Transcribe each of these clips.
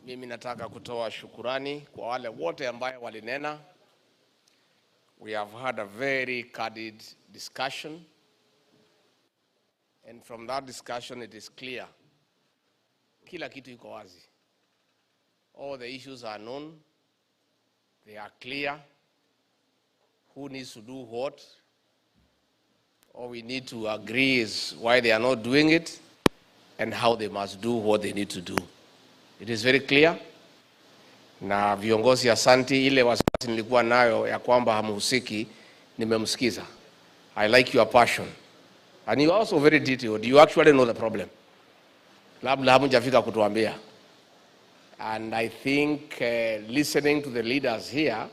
Mimi nataka kutoa shukurani kwa wale wote ambao walinena. We have had a very candid discussion, and from that discussion it is clear. Kila kitu iko wazi. All the issues are known. They are clear. Who needs to do what? All we need to agree is why they are not doing it and how they must do what they need to do. It is very clear. Na viongozi asanti, ile wasiwasi nilikuwa nayo ya kwamba hamhusiki nimemsikiza. I like your passion. And you are also very detailed. You actually know the problem. Labda hamjafika kutuambia. And I think listening to the leaders here,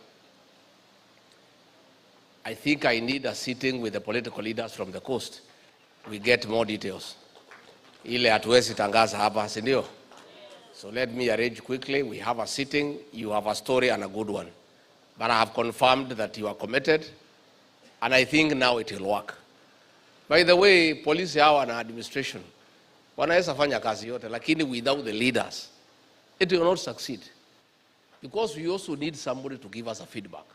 I think I need a sitting with the political leaders from the coast. We get more details. Ile hatuwezi tangaza hapa, si ndio? So let me arrange quickly. We have a sitting. You have a story and a good one. But I have confirmed that you are committed. And I think now it will work. By the way, police hawa na administration wanaweza fanya kazi yote, lakini without the leaders, it will not succeed. Because we also need somebody to give us a feedback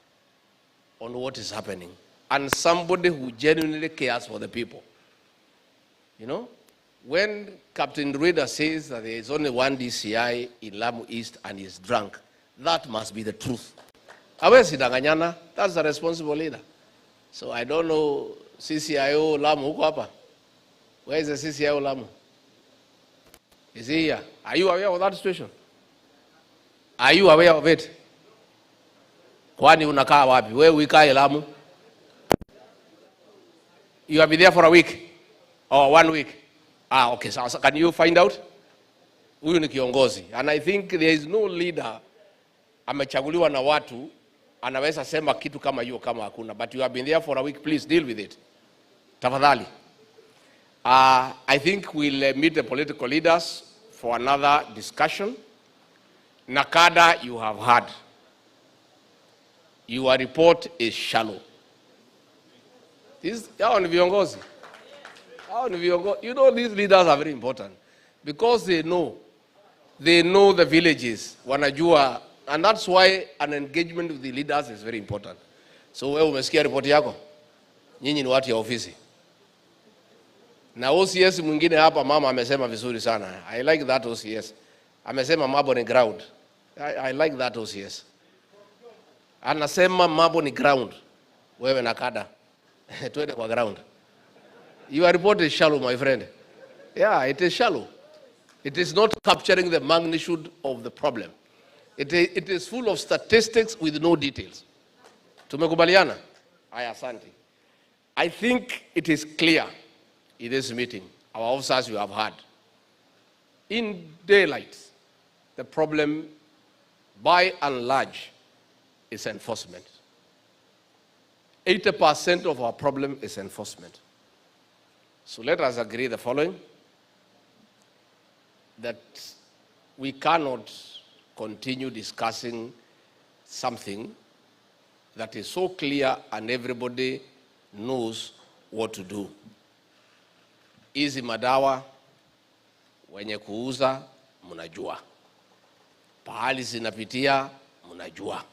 on what is happening. And somebody who genuinely cares for the people. You know? When Captain Reda says that there is only one DCI in Lamu East and he is drunk, that must be the truth. Awezi danganyana, that's the responsible leader. So I don't know, CCIO Lamu, huko hapa? Where is the CCIO Lamu? Is he here? Are you aware of that situation? Are you aware of it? Kwani unakaa wapi? Wewe uikae Lamu? You have been there for a week? Or 1 week? Okay, so can you find out? Huyu ni kiongozi. And I think there is no leader amechaguliwa na watu anaweza sema kitu kama hiyo kama hakuna. But you have been there for a week, please deal with it. Tafadhali. I think we'll meet the political leaders for another discussion. Nakada, you have heard. Your report is shallow. Hao ni viongozi. You know, these leaders are very important because they know the villages, wanajua, and that's why an engagement with the leaders is very important. So wewe umesikia report yako? Nyinyi ni watu ya ofisi. Na OCS mwingine hapa mama amesema vizuri sana. I like that OCS. Amesema mambo ni ground. I like that OCS. Anasema mambo ni ground. Wewe na kada. Twende kwa ground. Your report is shallow, my friend. Yeah, it is shallow. It is not capturing the magnitude of the problem. It is full of statistics with no details. Tumekubaliana? Aya, asante. I think it is clear in this meeting, our officers you have heard. In daylight, the problem by and large is enforcement. 80% of our problem is enforcement. So let us agree the following, that we cannot continue discussing something that is so clear and everybody knows what to do. Hizi madawa wenye kuuza mnajua. Pahali zinapitia mnajua.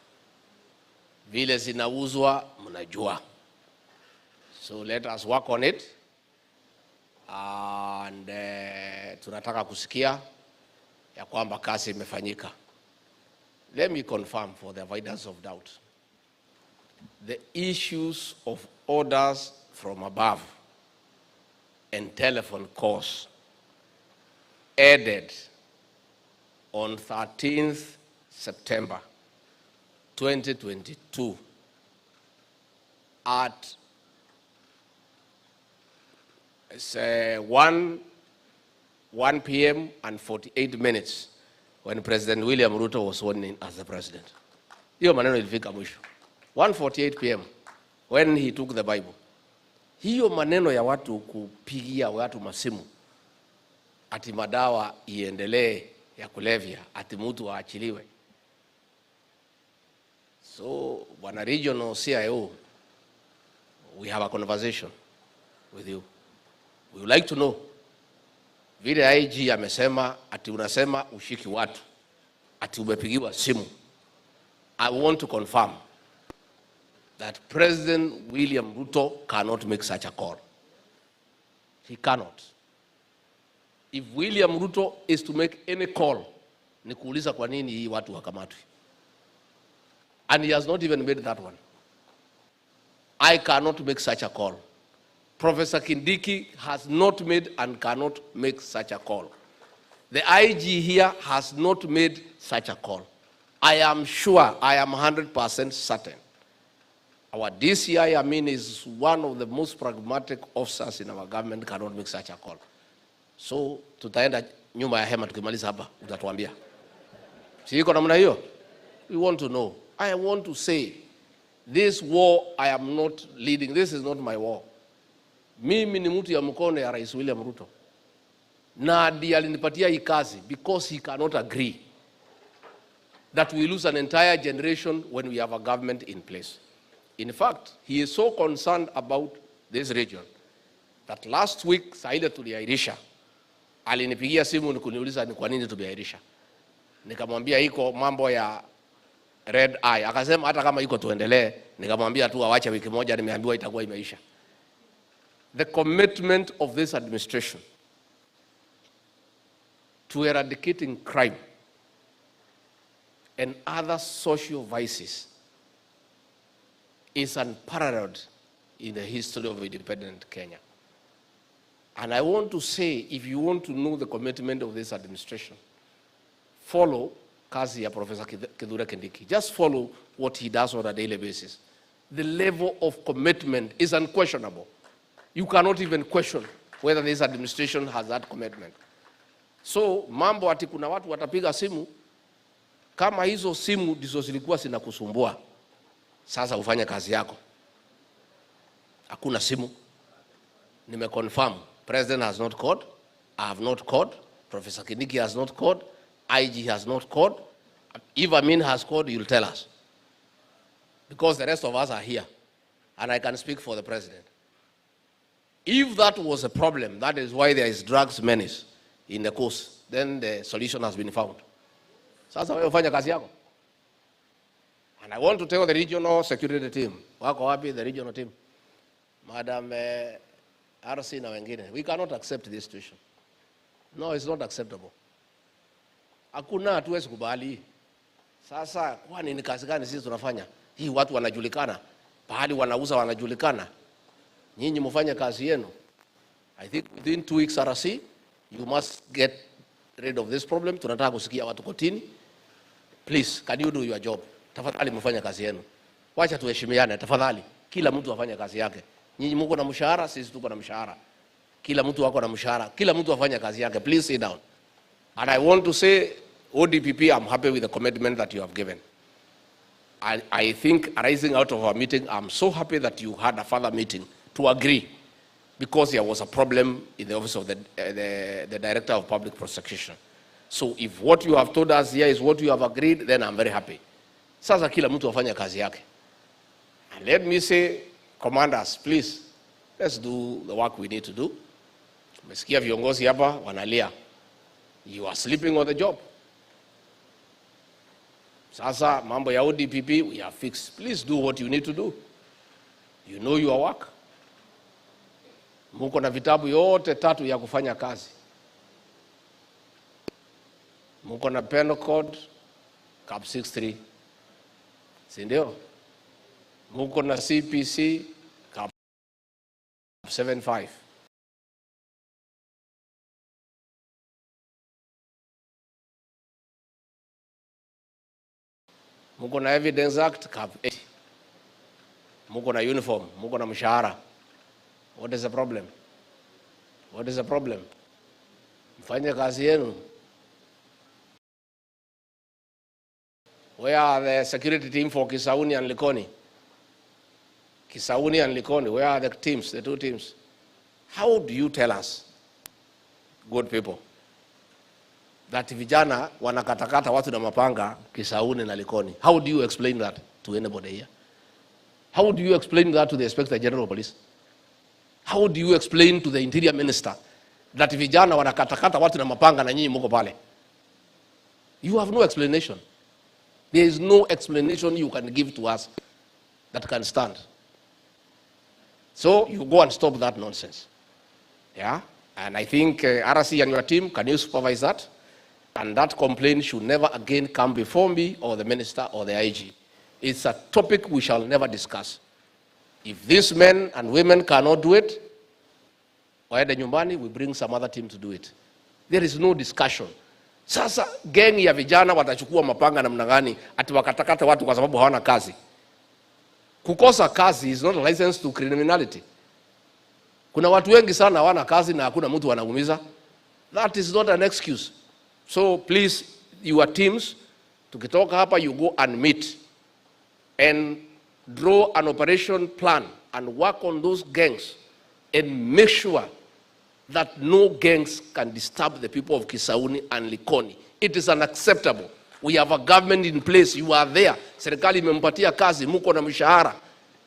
Vile zinauzwa mnajua. So let us work on it. And tunataka kusikia ya kwamba kazi imefanyika. Let me confirm for the avoidance of doubt. The issues of orders from above and telephone calls ended on 13th September 2022 at 1 p.m. and 48 minutes when President William Ruto was sworn in as the president. Hiyo maneno ilifika mwisho. 1:48 p.m. when he took the Bible. Hiyo maneno ya watu kupigia watu masimu ati madawa iendelee ya kulevya, ati mtu aachiliwe. So, Bwana Regional CIO, we have a conversation with you. We would like to know, vile IG amesema ati unasema ushiki watu. ati umepigiwa simu. I want to confirm that President William Ruto cannot make such a call. He cannot. If William Ruto is to make any call, ni kuuliza kwa nini hii watu wakamatwi. And he has not even made that one. I cannot make such a call. Professor Kindiki has not made and cannot make such a call. The IG here has not made such a call. I am sure, I am 100% certain. Our DCI, I mean, is one of the most pragmatic officers in our government, cannot make such a call. So, tutaenda nyuma ya hema tukimaliza hapa, utatuambia. Siko namna hiyo? We want to know. I want to say, this war I am not leading. This is not my war. Mimi ni mtu ya mkono ya Rais William Ruto. Na ndiye alinipatia hii kazi because he cannot agree that we lose an entire generation when we have a government in place. In fact, he is so concerned about this region that last week Saida tuliairisha, alinipigia simu kuniuliza ni kwa nini tumeairisha. Nikamwambia iko mambo ya red eye. Akasema hata kama iko tuendelee. Nikamwambia tu awache wiki moja, nimeambiwa itakuwa imeisha. The commitment of this administration to eradicating crime and other social vices is unparalleled in the history of independent Kenya. And I want to say, if you want to know the commitment of this administration, follow kazi ya Professor Kithure Kindiki. Just follow what he does on a daily basis. The level of commitment is unquestionable. You cannot even question whether this administration has that commitment. So, mambo ati kuna watu watapiga simu, kama hizo simu ndizo zilikuwa zinakusumbua, sasa ufanye kazi yako. Hakuna simu. Nimeconfirm. President has not called. I have not called. Professor Kindiki has not called. IG has not called. If Amin has called, you'll tell us. Because the rest of us are here. And I can speak for the president. If that was a problem, that is why there is drugs menace in the coast, then the solution has been found. Sasa wewe ufanya kazi yako. And I want to tell the regional security team, wako wapi the regional team? Madam RC na wengine, we cannot accept this situation. No, it's not acceptable. Hakuna, hatuwezi kubali. Sasa kwani ni kazi gani sisi tunafanya? Hii watu wanajulikana, pahali wanauza wanajulikana. Nyinyi mfanye kazi yenu. I think within 2 weeks RC, you must get rid of this problem. Tunataka kusikia watu kotini. Please, can you do your job? Tafadhali mfanye kazi yenu. Wacha tuheshimiane tafadhali. Kila mtu afanye kazi yake. Nyinyi mko na mshahara, sisi tuko na mshahara. Kila mtu wako na mshahara. Kila mtu afanye kazi yake. Please sit down. And I want to say, ODPP, I'm happy with the commitment that you have given. I think arising out of our meeting, I'm so happy that you had a further meeting to agree, because there was a problem in the office of the Director of Public Prosecution. So if what you have told us here is what you have agreed, then I'm very happy. Sasa kila mtu afanye kazi yake. And let me say, commanders, please, let's do the work we need to do. Umesikia viongozi hapa wanalia. You are sleeping on the job. Sasa mambo ya ODPP, we have fixed. Please do what you need to do. You know your work. Muko na vitabu yote 3 ya kufanya kazi. Muko na penal code cap 63. Si ndio? Muko na CPC cap 75. Muko na Evidence Act cap 80. Muko na uniform, muko na mshahara. What is the problem? What is the problem? Mfanye kazi yenu. Where are the security team for Kisauni and Likoni? Kisauni and Likoni, where are the teams, the 2 teams? How do you tell us, good people, that vijana wanakatakata watu na mapanga Kisauni na Likoni? How do you explain that to anybody here? How do you explain that to the Inspector General of Police? How do you explain to the Interior Minister that vijana wanakatakata watu na mapanga na nyinyi mko pale? You have no explanation. There is no explanation you can give to us that can stand. So you go and stop that nonsense. Yeah? And I think RC and your team, can you supervise that? And that complaint should never again come before me or the minister or the IG. It's a topic we shall never discuss. If these men and women cannot do it, waende nyumbani, we bring some other team to do it. There is no discussion. Sasa gang ya vijana watachukua mapanga namna gani ati wakatakata watu kwa sababu hawana kazi. Kukosa kazi is not a license to criminality. Kuna watu wengi sana hawana kazi na hakuna mtu anaumiza. That is not an excuse. So please, your teams, tukitoka hapa, you go and meet and draw an operation plan and work on those gangs and make sure that no gangs can disturb the people of Kisauni and Likoni. It is unacceptable. We have a government in place. You are there. Serikali imempatia kazi, muko na mshahara,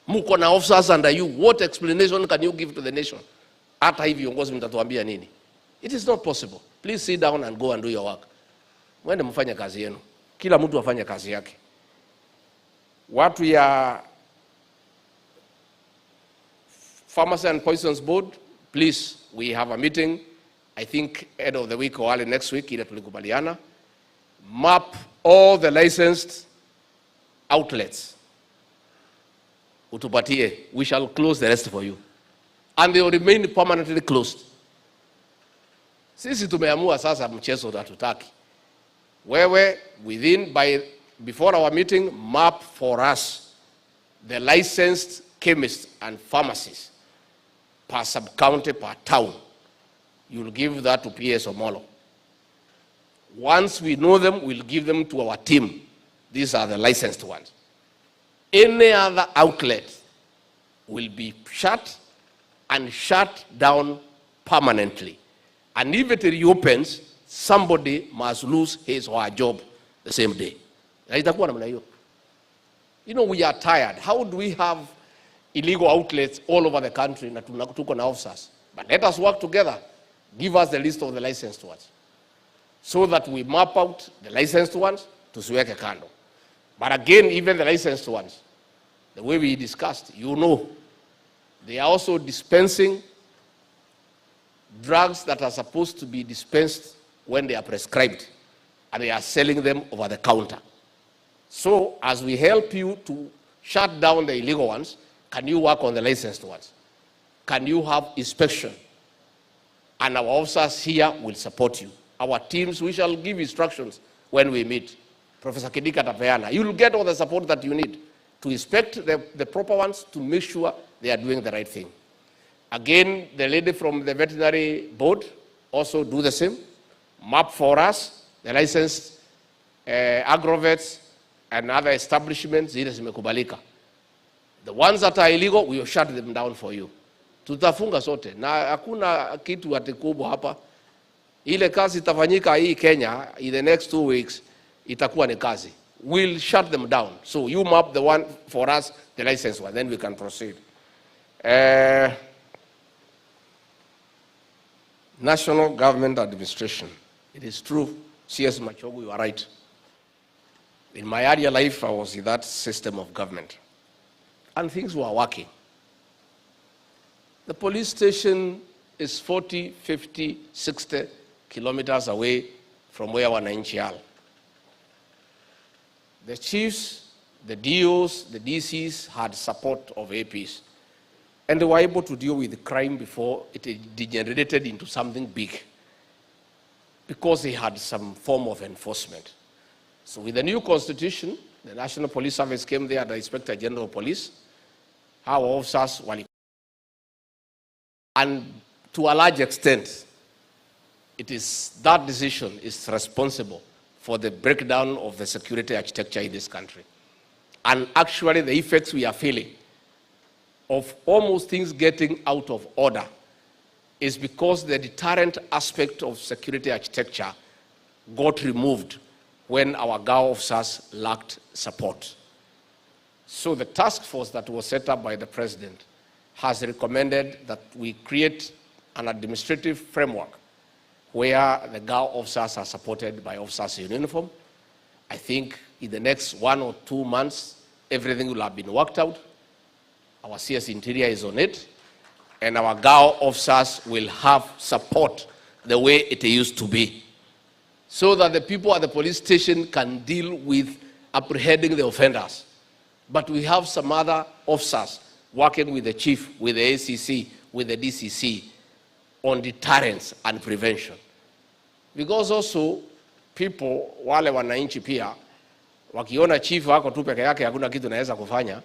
muko na officers under you. What explanation can you give to the nation? Hata hivi viongozi mtatuambia nini? It is not possible. Please sit down and go and do your work. Mwende mfanye kazi yenu. Kila mtu afanye kazi yake. Watu ya Pharmacy and Poisons Board, please, we have a meeting, I think end of the week or early next week, ile tulikubaliana. Map all the licensed outlets. Utupatie, we shall close the rest for you. And they will remain permanently closed. Sisi tumeamua sasa mchezo hatutaki. Wewe, before our meeting, map for us the licensed chemists and pharmacists per sub-county, per town. You'll give that to PS Omolo. Once we know them, we'll give them to our team. These are the licensed ones. Any other outlet will be shut and shut down permanently. And if it reopens, somebody must lose his or her job the same day. You know, we are tired. How do we have illegal outlets all over the country na tuko na officers? But let us work together. Give us the list of the licensed ones so that we map out the licensed ones to tusiweke kando. But again, even the licensed ones, the way we discussed, you know, they are also dispensing drugs that are supposed to be dispensed when they are prescribed, and they are selling them over the counter. So as we help you to shut down the illegal ones, can you work on the licensed ones? Can you have inspection? And our officers here will support you. Our teams, we shall give instructions when we meet. Professor Kidika Tapeana, you will get all the support that you need to inspect the proper ones, to make sure they are doing the right thing. Again, the lady from the veterinary board also do the same. Map for us the licensed agrovets and other establishments zile zimekubalika. The ones that are illegal, we will shut them down for you. Tutafunga sote na hakuna kitu ati kubwa hapa. Ile kazi itafanyika hii Kenya in the next 2 weeks itakuwa ni kazi. We'll shut them down. So you map the one for us, the licensed one, then we can proceed. National government administration. It is true, CS Machogu, you are right. In my earlier life, I was in that system of government. And things were working. The police station is 40, 50, 60 kilometers away from where wananchi are. The chiefs, the DOs, the DCs had support of APs. And they were able to deal with the crime before it degenerated into something big, because they had some form of enforcement. So with the new constitution, the National Police Service came there, the Inspector General of Police, our officers were, and to a large extent, it is that decision is responsible for the breakdown of the security architecture in this country. And actually the effects we are feeling of almost things getting out of order is because the deterrent aspect of security architecture got removed when our GAO officers lacked support. So the task force that was set up by the president has recommended that we create an administrative framework where the GAO officers are supported by officers in uniform, I think in the next 1 or 2 months, everything will have been worked out. Our CS Interior is on it, and our GAO officers will have support the way it used to be, so that the people at the police station can deal with apprehending the offenders. But we have some other officers working with the chief, with the ACC, with the DCC on deterrence and prevention. Because also people, wale wananchi pia, wakiona chief wako tu peke yake hakuna kitu naweza kufanya,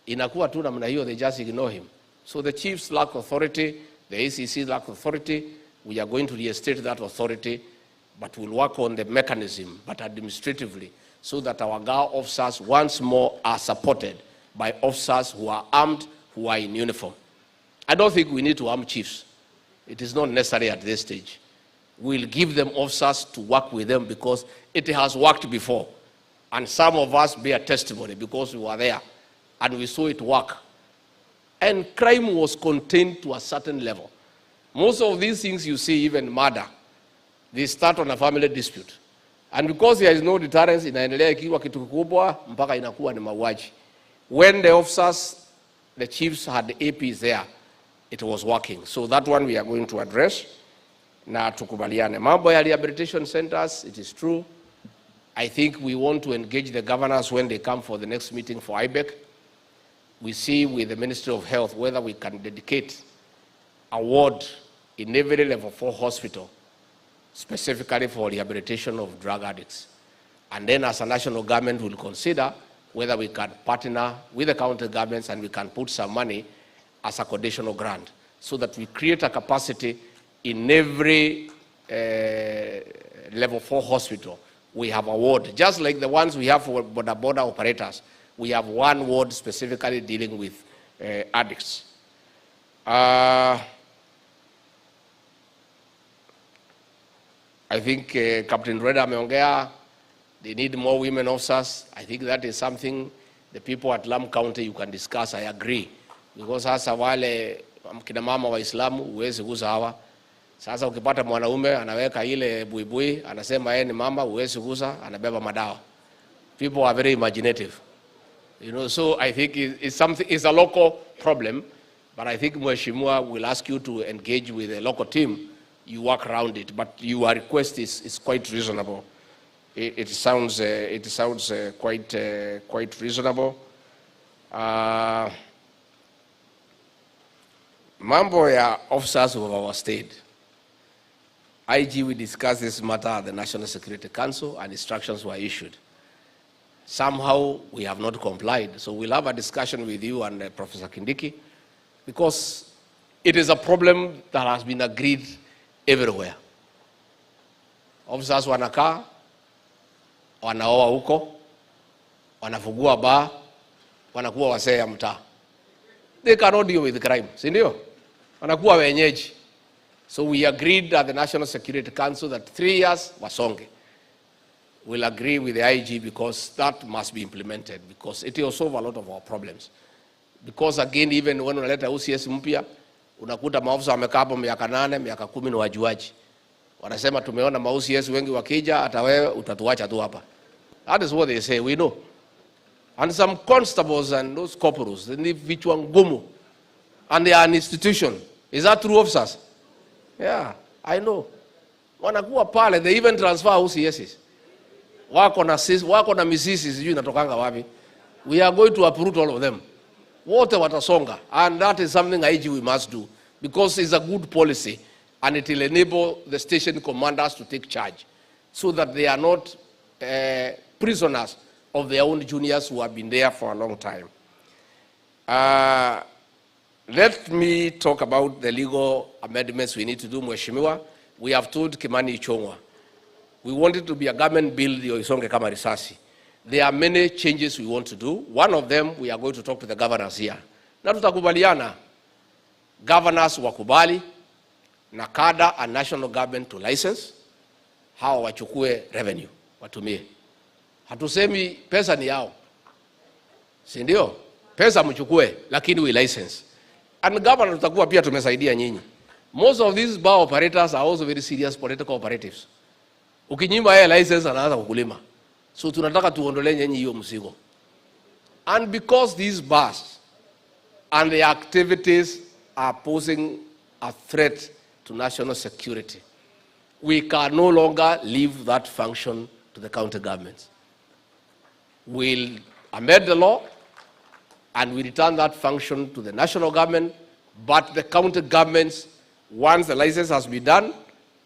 inakuwa tu namna hiyo, they just ignore him. So the chiefs lack authority, the ACC lack authority. We are going to reinstate that authority, but we'll work on the mechanism, but administratively, so that our GAO officers once more are supported by officers who are armed, who are in uniform. I don't think we need to arm chiefs. It is not necessary at this stage. We'll give them officers to work with them because it has worked before. And some of us bear testimony because we were there and we saw it work. And crime was contained to a certain level. Most of these things you see, even murder, they start on a family dispute. And because there is no deterrence, inaendelea ikiwa kitu kikubwa mpaka inakuwa ni mauaji. When the officers, the chiefs had the APs there, it was working. So that one we are going to address. Na tukubaliane. Mambo ya rehabilitation centers, it is true. I think we want to engage the governors when they come for the next meeting for IBEC. We see with the Ministry of Health whether we can dedicate a ward in every level 4 hospital specifically for rehabilitation of drug addicts. And then as a national government, we'll consider whether we can partner with the county governments and we can put some money as a conditional grant so that we create a capacity in every level 4 hospital. We have a ward, just like the ones we have for border operators. We have one ward specifically dealing with addicts. I think Captain Reda ameongea, they need more women officers. I think that is something the people at Lamu County you can discuss. I agree. Because hasa wale kina mama Waislamu huwezi guza hawa. Sasa ukipata mwanaume anaweka ile buibui, anasema yeye ni mama, huwezi guza, anabeba madawa. People are very imaginative. You know, so I think it's a local problem, but I think Mheshimiwa will ask you to engage with the local team. You work around it, but your request is quite reasonable. It sounds quite reasonable. Mambo ya officers of our state. IG, we discussed this matter at the National Security Council and instructions were issued. Somehow we have not complied, so we'll have a discussion with you and Professor Kindiki, because it is a problem that has been agreed everywhere. Officers wanakaa, wanaoa huko, wanafungua bar, wanakuwa wasee ya mtaa. They cannot deal with crime, si ndio? Wanakuwa wenyeji. So we agreed at the National Security Council that 3 years wasonge. We'll agree with the IG because that must be implemented because it will solve a lot of our problems. Because again, even when unaleta OCS mpya, unakuta maofisa wamekaa hapo miaka 8, miaka 10 ni wajuaji. Wanasema tumeona ma-OCS wengi wakija, hata wewe utatuacha tu hapa. That is what they say, we know. And some constables and those corporals, they need vichwa ngumu. And they are an institution. Is that true, officers? Yeah, I know. Wanakuwa pale, they even transfer OCSs. Wako na misisi sijui inatokanga wapi. We are going to uproot all of them. Wote watasonga. And that is something IG we must do. Because it's a good policy. And it will enable the station commanders to take charge. So that they are not prisoners of their own juniors who have been there for a long time. Let me talk about the legal amendments we need to do, Mheshimiwa. We have told Kimani Ichung'wah. We want it to be a government bill, isonge kama risasi. There are many changes we want to do. One of them, we are going to talk to the governors here. Na tutakubaliana, governors wakubali, na kada and national government to license, hawa wachukue revenue, watumie. Hatusemi pesa ni yao. Si ndio? Pesa mchukue, lakini we license. And governor tutakuwa pia tumesaidia nyinyi. Most of these bar operators are also very serious political operatives. Ukinyima yeye license anaanza kukulima. So tunataka tuondolee nyinyi hiyo mzigo. And because these bars and the activities are posing a threat to national security, we can no longer leave that function to the county governments. We'll amend the law and we return that function to the national government, but the county governments, once the license has been done,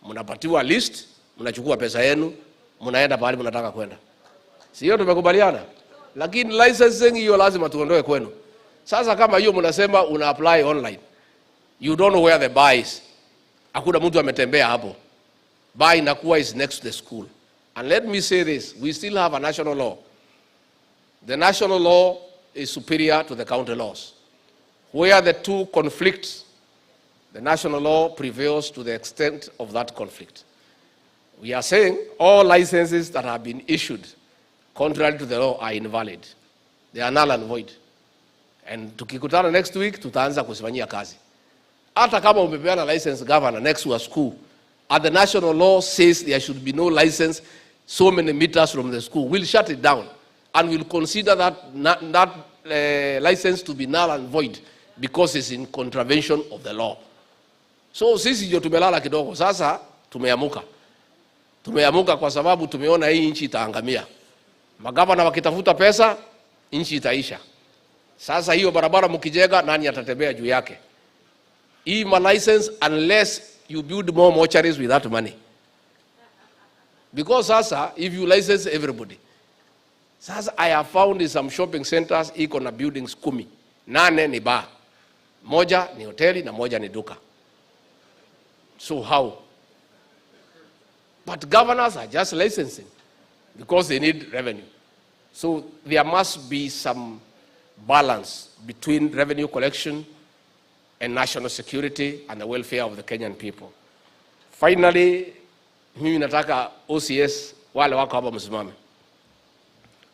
mnapatiwa list, mnachukua pesa yenu, mnaenda pahali mnataka kwenda. Sio tumekubaliana? Lakini licensing hiyo lazima tuondoe kwenu. Sasa kama hiyo mnasema una apply online, you don't know where the bar is. Hakuna mtu ametembea hapo. Bar inakuwa is next to the school. And let me say this, we still have a national law. The national law is superior to the county laws. Where the two conflict, the national law prevails to the extent of that conflict. We are saying all licenses that have been issued contrary to the law are invalid. They are null and void. And tukikutana next week, tutaanza kusifanyia kazi. Hata kama umepeana license governor next to a school, and the national law says there should be no license so many meters from the school, we'll shut it down. And we'll consider that license to be null and void because it's in contravention of the law. So sisi ndio tumelala kidogo. Sasa tumeamuka. Tumeamuka kwa sababu tumeona hii nchi itaangamia. Magavana wakitafuta pesa, nchi itaisha. Sasa hiyo barabara mkijenga, nani atatembea juu yake? Hii ma license unless you build more mortuaries with that money. Because sasa if you license everybody. Sasa I have found in some shopping centers iko na buildings 10. 8 ni bar. Moja ni hoteli na moja ni duka. So how? But governors are just licensing because they need revenue. So there must be some balance between revenue collection and national security and the welfare of the Kenyan people. Finally, mimi nataka OCS wale wako hapa msimame.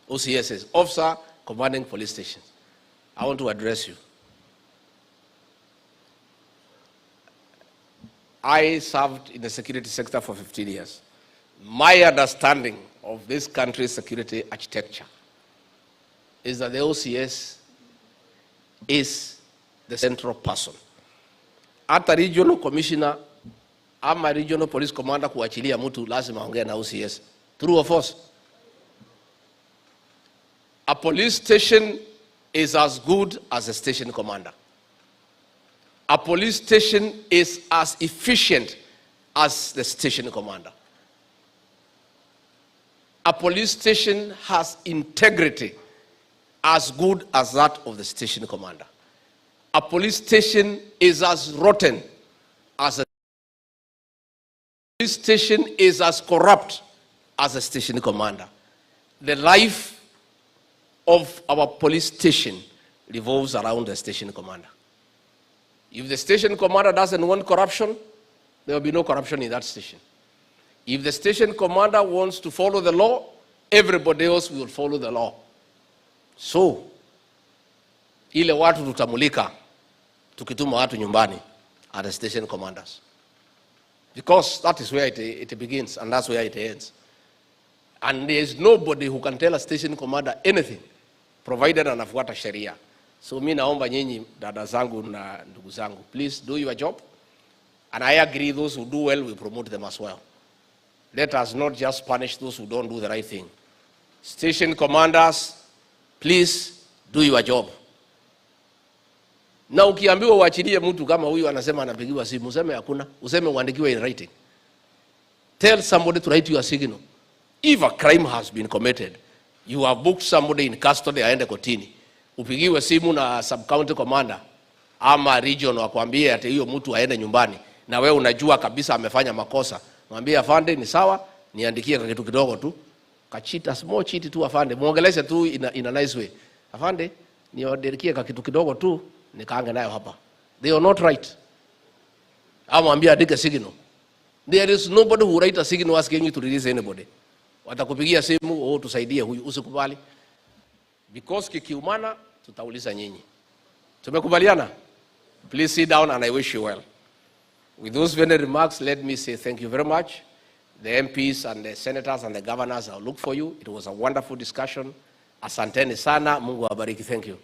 OCS is Officer Commanding Police Stations. I want to address you. I served in the security sector for 15 years. My understanding of this country's security architecture is that the OCS is the central person. Hata regional commissioner ama regional police commander kuachilia mtu lazima aongee na OCS. True or false? A police station is as good as a station commander. A police station is as efficient as the station commander. A police station has integrity as good as that of the station commander. A police station is as rotten as a police station is as corrupt as a station commander. The life of our police station revolves around the station commander. If the station commander doesn't want corruption, there will be no corruption in that station. If the station commander wants to follow the law, everybody else will follow the law. So, ile watu tutamulika, tukituma watu nyumbani are the station commanders. Because that is where it begins and that's where it ends. And there is nobody who can tell a station commander anything, provided anafuata sheria. So mimi naomba nyinyi dada zangu na ndugu zangu, please do your job. And I agree those who do well, we promote them as well. Let us not just punish those who don't do the right thing. Station commanders, please do your job. Na ukiambiwa uachilie mtu kama huyu anasema anapigiwa simu, useme hakuna, useme uandikiwe in writing. Tell somebody to write you a signal. If a crime has been committed, you have booked somebody in custody aende kotini. Upigiwe simu na sub-county commander ama region wakwambie ati hiyo mtu aende nyumbani na wewe unajua kabisa amefanya makosa. Mwambie afande ni sawa, niandikie kitu kidogo tu. Kachita small cheat tu afande. Muongeleshe tu in a nice way. Afande, niandikie kitu kidogo tu nikaange nayo hapa. They are not right. Ama mwambie andike signal. There is nobody who write a signal asking you to release anybody. Watakupigia simu, tusaidie huyu, usikubali. Because kikiumana tutauliza nyinyi. Tumekubaliana? Please sit down and I wish you well. With those very remarks, let me say thank you very much. the MPs and the senators and the governors, I'll look for you. It was a wonderful discussion. Asanteni sana. Mungu awabariki. Thank you.